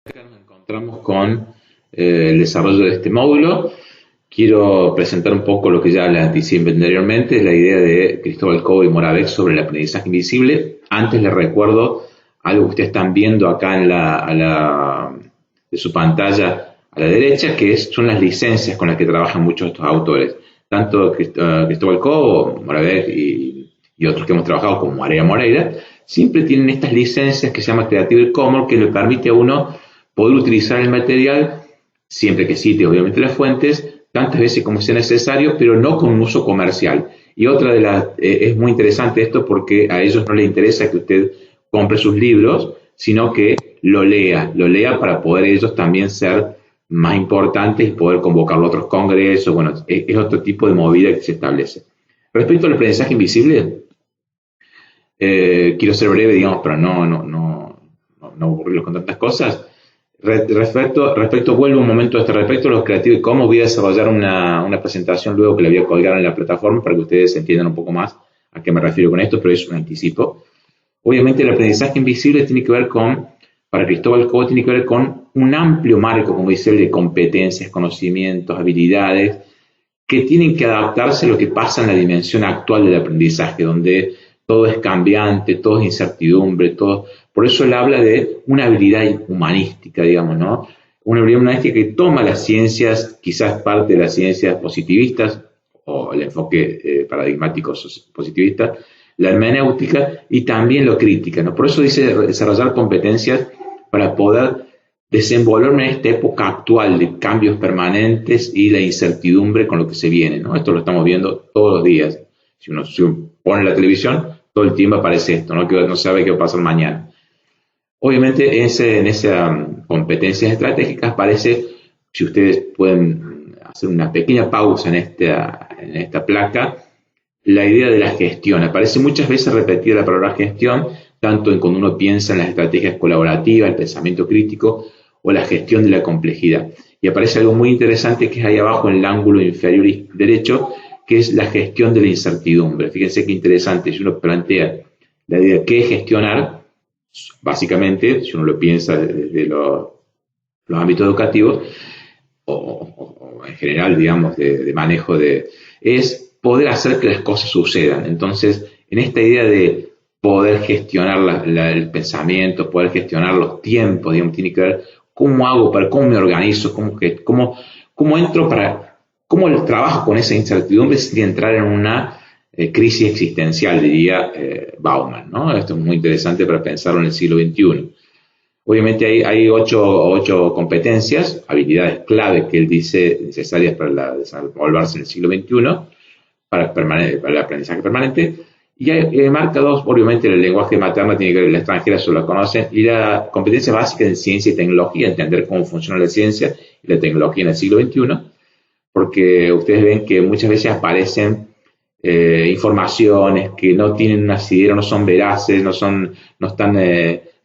Acá nos encontramos con el desarrollo de este módulo. Quiero presentar un poco lo que ya les anticipé anteriormente, la idea de Cristóbal Cobo y Moravec sobre el aprendizaje invisible. Antes les recuerdo algo que ustedes están viendo acá de su pantalla a la derecha, que son las licencias con las que trabajan muchos de estos autores. Tanto Cristóbal Cobo, Moravec y otros que hemos trabajado como María Moreira, siempre tienen estas licencias que se llama Creative Commons, que le permite a uno poder utilizar el material siempre que cite obviamente las fuentes, tantas veces como sea necesario, pero no con un uso comercial. Y otra de las, es muy interesante esto porque a ellos no les interesa que usted compre sus libros, sino que lo lea para poder ellos también ser más importantes y poder convocar a otros congresos. Bueno, es otro tipo de movida que se establece. Respecto al aprendizaje invisible, quiero ser breve, digamos, para no aburrirlos con tantas cosas. Vuelvo un momento a este respecto, los Creative Commons. Voy a desarrollar una presentación luego que la voy a colgar en la plataforma para que ustedes entiendan un poco más a qué me refiero con esto, pero es un anticipo. Obviamente el aprendizaje invisible tiene que ver para Cristóbal Cobo, tiene que ver con un amplio marco, como dice él, de competencias, conocimientos, habilidades, que tienen que adaptarse a lo que pasa en la dimensión actual del aprendizaje, donde todo es cambiante, todo es incertidumbre, todo. Por eso él habla de una habilidad humanística, digamos, ¿no? Una habilidad humanística que toma las ciencias, quizás parte de las ciencias positivistas, o el enfoque paradigmático positivista, la hermenéutica y también lo crítica, ¿no? Por eso dice desarrollar competencias para poder desenvolverme en esta época actual de cambios permanentes y la incertidumbre con lo que se viene, ¿no? Esto lo estamos viendo todos los días. Si uno pone la televisión, todo el tiempo aparece esto, ¿no? Que no sabe qué va a pasar mañana. Obviamente en esas competencias estratégicas aparece, si ustedes pueden hacer una pequeña pausa en esta placa, la idea de la gestión. Aparece muchas veces repetida la palabra gestión, tanto en cuando uno piensa en las estrategias colaborativas, el pensamiento crítico o la gestión de la complejidad. Y aparece algo muy interesante que es ahí abajo en el ángulo inferior derecho, que es la gestión de la incertidumbre. Fíjense qué interesante, si uno plantea la idea de qué es gestionar, básicamente, si uno lo piensa desde los ámbitos educativos, o en general, digamos, de manejo es poder hacer que las cosas sucedan. Entonces, en esta idea de poder gestionar el pensamiento, poder gestionar los tiempos, digamos, tiene que ver cómo hago, cómo me organizo, cómo entro cómo el trabajo con esa incertidumbre sin entrar en una crisis existencial, diría Bauman, ¿no? Esto es muy interesante para pensarlo en el siglo XXI. Obviamente hay ocho competencias, habilidades clave que él dice necesarias para desenvolverse en el siglo XXI, para el aprendizaje permanente, y marca dos. Obviamente el lenguaje materno tiene que ver, la extranjera eso lo conocen, y la competencia básica en ciencia y tecnología, entender cómo funciona la ciencia y la tecnología en el siglo XXI, porque ustedes ven que muchas veces aparecen informaciones que no tienen un asidero, no son veraces, no están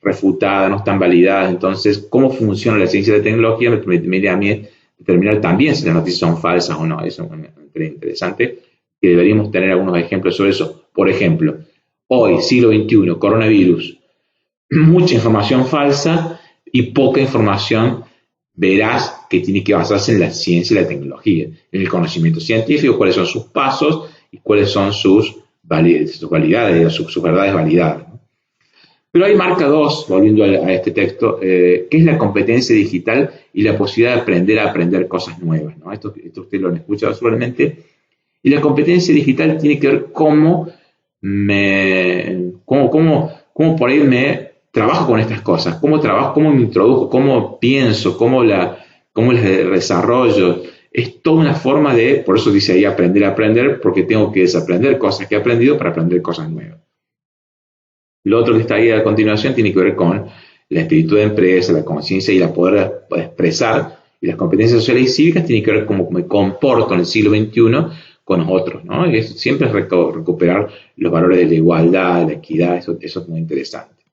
refutadas, no están validadas. Entonces, ¿cómo funciona la ciencia y la tecnología? Me permite a mí determinar también si las noticias son falsas o no. Eso es interesante, que deberíamos tener algunos ejemplos sobre eso. Por ejemplo, hoy, siglo XXI, coronavirus, mucha información falsa y poca información veraz que tiene que basarse en la ciencia y la tecnología, en el conocimiento científico, cuáles son sus pasos y cuáles son sus validades, sus verdades validadas, ¿no? Pero hay marca dos, volviendo a este texto, que es la competencia digital y la posibilidad de aprender a aprender cosas nuevas, ¿no? Esto ustedes lo han escuchado seguramente. Y la competencia digital tiene que ver cómo por ahí me trabajo con estas cosas, cómo me introdujo, cómo pienso, cómo las desarrollo. Es toda una forma por eso dice ahí aprender a aprender, porque tengo que desaprender cosas que he aprendido para aprender cosas nuevas. Lo otro que está ahí a continuación tiene que ver con la espíritu de empresa, la conciencia y la poder expresar, y las competencias sociales y cívicas tienen que ver cómo me comporto en el siglo XXI con los otros, ¿no? Y eso siempre es recuperar los valores de la igualdad, la equidad, eso es muy interesante.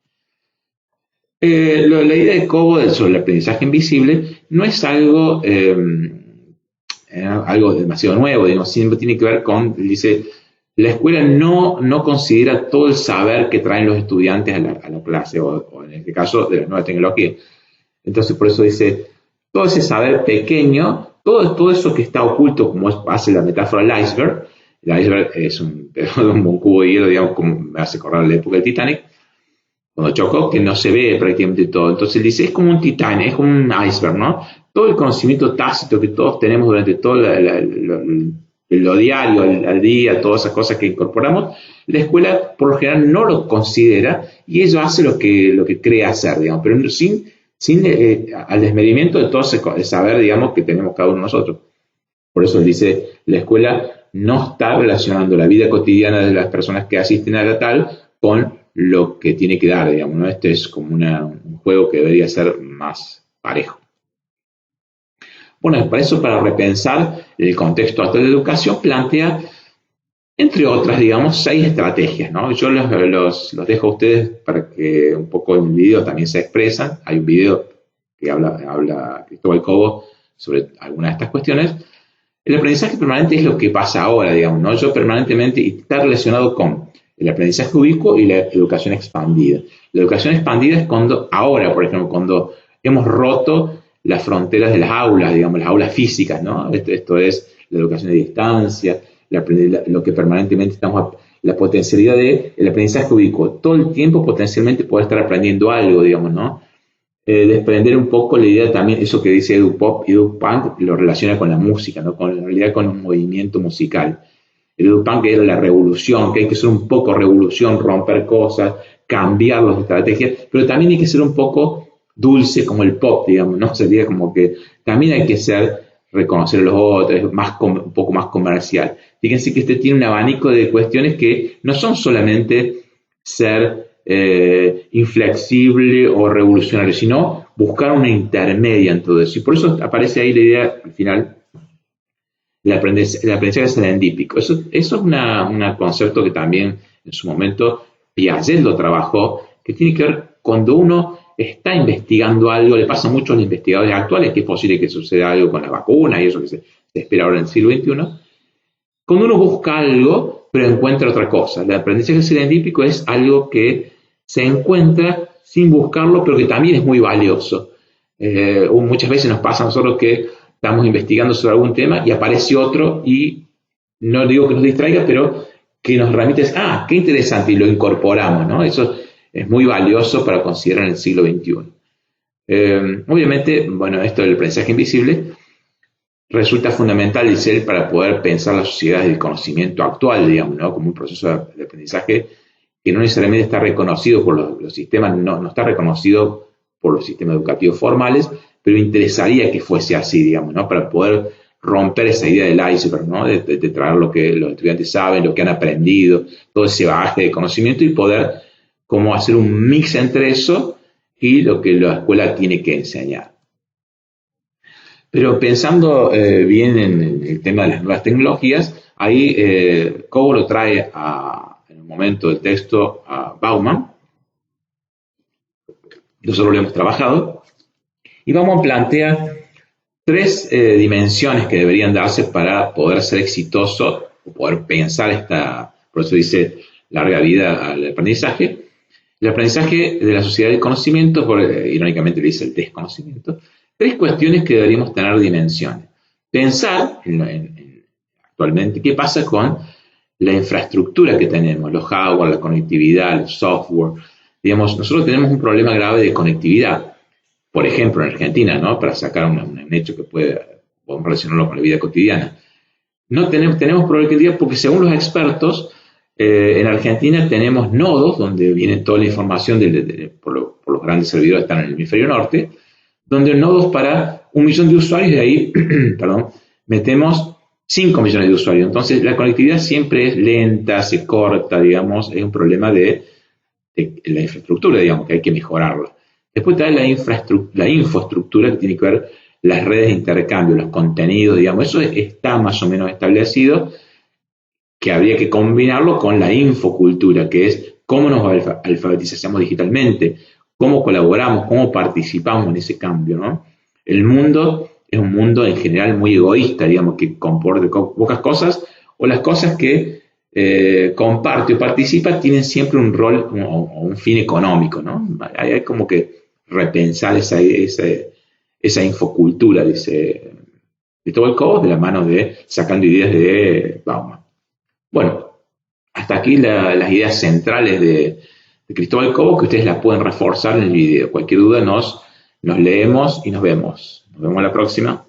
La idea de Cobo sobre el aprendizaje invisible no es algo demasiado nuevo, digamos, siempre tiene que ver dice, la escuela no considera todo el saber que traen los estudiantes a la clase, o en este caso de la nueva tecnología. Entonces, por eso dice, todo ese saber pequeño, todo eso que está oculto, como hace la metáfora del iceberg. El iceberg es un cubo de hielo, digamos, como me hace acordar la época del Titanic, cuando chocó, que no se ve prácticamente todo. Entonces él dice, es como un Titanic, es como un iceberg, ¿no? Todo el conocimiento tácito que todos tenemos durante todo lo diario, al día, todas esas cosas que incorporamos, la escuela por lo general no lo considera y ello hace lo que cree hacer, digamos, pero sin al desmedimiento de todo ese saber, digamos, que tenemos cada uno de nosotros. Por eso él dice, la escuela no está relacionando la vida cotidiana de las personas que asisten a la tal con lo que tiene que dar, digamos, ¿no? Este es como un juego que debería ser más parejo. Bueno, para eso, para repensar el contexto actual de la educación, plantea, entre otras, digamos, 6 estrategias, ¿no? Yo los dejo a ustedes para que un poco en el video también se expresan. Hay un video que habla Cristóbal Cobo sobre algunas de estas cuestiones. El aprendizaje permanente es lo que pasa ahora, digamos, ¿no? Yo permanentemente, y está relacionado con el aprendizaje ubicuo y la educación expandida. La educación expandida es cuando, ahora, por ejemplo, cuando hemos roto las fronteras de las aulas, digamos, las aulas físicas, ¿no? Esto es la educación a distancia, lo que permanentemente estamos, la potencialidad del aprendizaje ubicuo. Todo el tiempo potencialmente poder estar aprendiendo algo, digamos, ¿no? Desprender un poco la idea también, eso que dice EduPop y EduPunk, lo relaciona con la música, ¿no? En realidad con un movimiento musical. El EduPunk era la revolución, que hay que ser un poco revolución, romper cosas, cambiar las estrategias, pero también hay que ser un poco dulce como el pop, digamos, ¿no? Sería como que también hay que reconocer a los otros, un poco más comercial. Fíjense que tiene un abanico de cuestiones que no son solamente ser inflexible o revolucionario, sino buscar una intermedia en todo eso. Y por eso aparece ahí la idea, al final, el aprendizaje serendípico. Eso es un concepto que también en su momento Piaget lo trabajó, que tiene que ver cuando uno está investigando algo, le pasa mucho a los investigadores actuales, que es posible que suceda algo con la vacuna y eso que se espera ahora en el siglo XXI. Cuando uno busca algo, pero encuentra otra cosa. El aprendizaje serendípico es algo que se encuentra sin buscarlo, pero que también es muy valioso. Muchas veces nos pasa a nosotros que estamos investigando sobre algún tema y aparece otro y no digo que nos distraiga, pero que nos remite, qué interesante, y lo incorporamos, ¿no? Eso es muy valioso para considerar en el siglo XXI. Obviamente, bueno, esto del aprendizaje invisible resulta fundamental, dice él, para poder pensar las sociedades del conocimiento actual, digamos, ¿no? Como un proceso de aprendizaje que no necesariamente está reconocido por los sistemas, no está reconocido por los sistemas educativos formales, pero interesaría que fuese así, digamos, ¿no? Para poder romper esa idea del iceberg, ¿no? De traer lo que los estudiantes saben, lo que han aprendido, todo ese bagaje de conocimiento y poder como hacer un mix entre eso y lo que la escuela tiene que enseñar. Pero pensando bien en el tema de las nuevas tecnologías, ahí Cobo lo trae en un momento del texto a Bauman. Nosotros lo hemos trabajado. Y Bauman plantea 3 dimensiones que deberían darse para poder ser exitoso o poder pensar por eso dice larga vida al aprendizaje. El aprendizaje de la sociedad del conocimiento, irónicamente le dice el desconocimiento. 3 cuestiones que deberíamos tener dimensiones. Pensar actualmente qué pasa con la infraestructura que tenemos, los hardware, la conectividad, el software. Digamos, nosotros tenemos un problema grave de conectividad. Por ejemplo, en Argentina, ¿no? Para sacar un hecho que podemos relacionarlo con la vida cotidiana. No tenemos problemas de conectividad porque según los expertos, en Argentina tenemos nodos donde viene toda la información por los grandes servidores que están en el hemisferio norte, donde nodos para 1 millón de usuarios, de ahí, metemos 5 millones de usuarios. Entonces, la conectividad siempre es lenta, se corta, digamos, es un problema de la infraestructura, digamos, que hay que mejorarla. Después está la infraestructura, que tiene que ver las redes de intercambio, los contenidos, digamos, eso está más o menos establecido, que habría que combinarlo con la infocultura, que es cómo nos alfabetizamos digitalmente, cómo colaboramos, cómo participamos en ese cambio, ¿no? El mundo es un mundo en general muy egoísta, digamos, que comporta pocas cosas, o las cosas que comparte o participa tienen siempre un rol o un fin económico, ¿no? Hay como que repensar esa infocultura, dice Cristóbal Cobos, de la mano de Sacando Ideas de Bauman. Bueno, hasta aquí las ideas centrales de Cristóbal Cobos, que ustedes las pueden reforzar en el video. Cualquier duda nos leemos y nos vemos. Nos vemos la próxima.